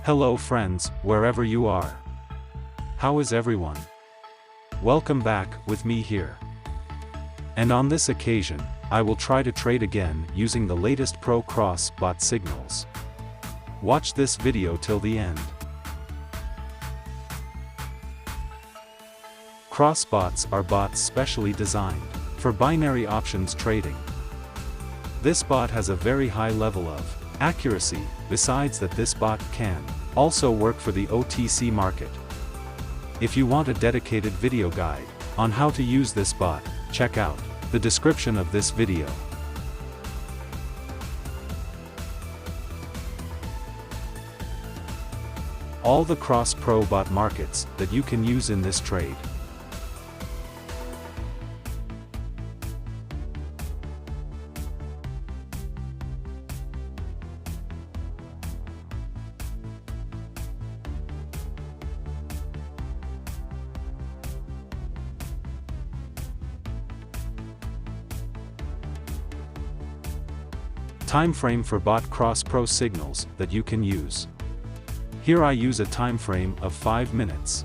Hello friends, wherever you are. How is everyone? Welcome back with me here. And on this occasion, I will try to trade again using the latest Pro Cross bot signals. Watch this video till the end. Cross bots are bots specially designed for binary options trading. This bot has a very high level of accuracy, besides that this bot can also work for the OTC market. If you want a dedicated video guide on how to use this bot, check out the description of this video. All the cross pro bot markets that you can use in this trade. Time frame for bot cross pro signals that you can use. Here I use a time frame of 5 minutes.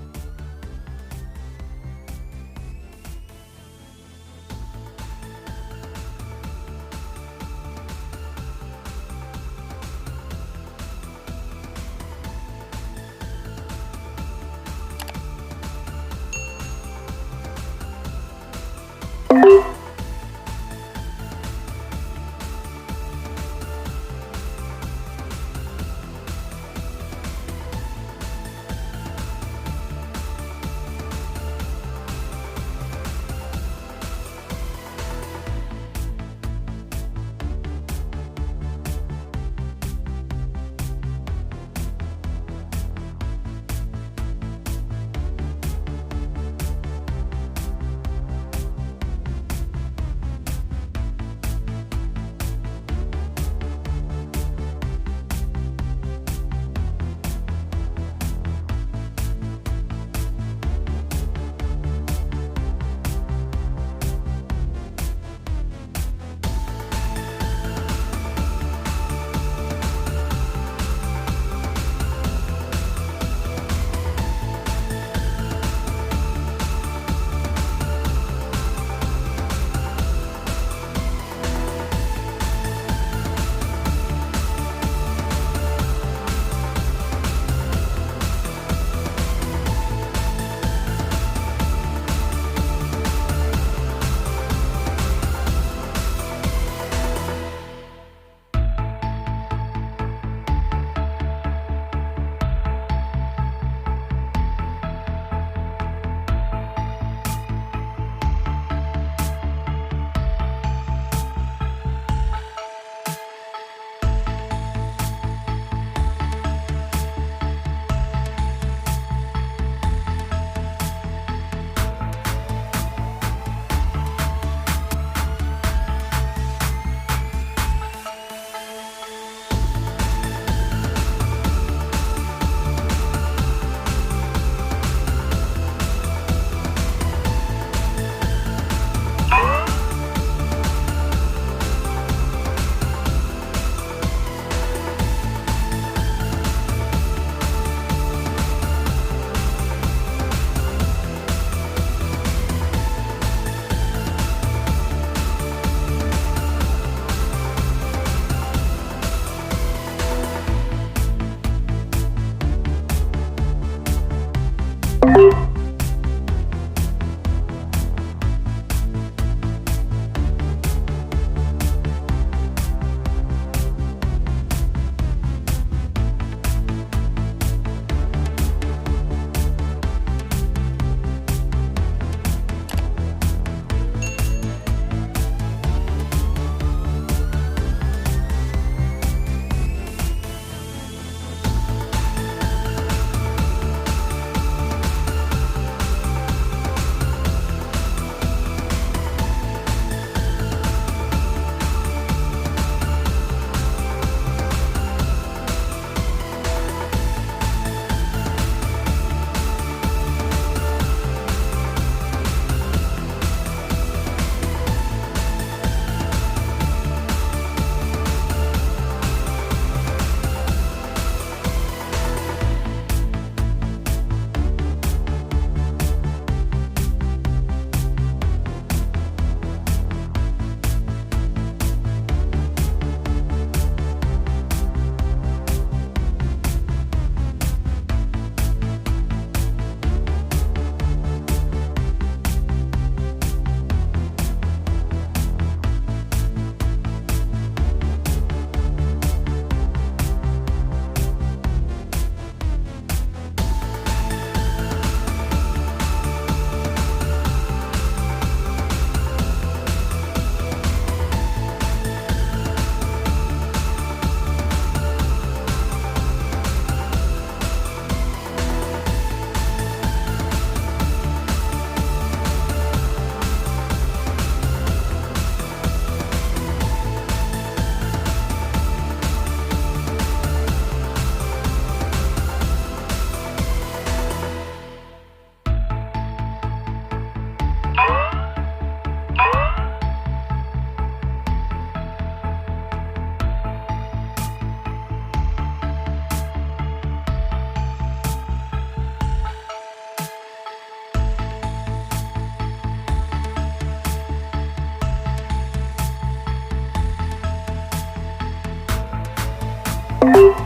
you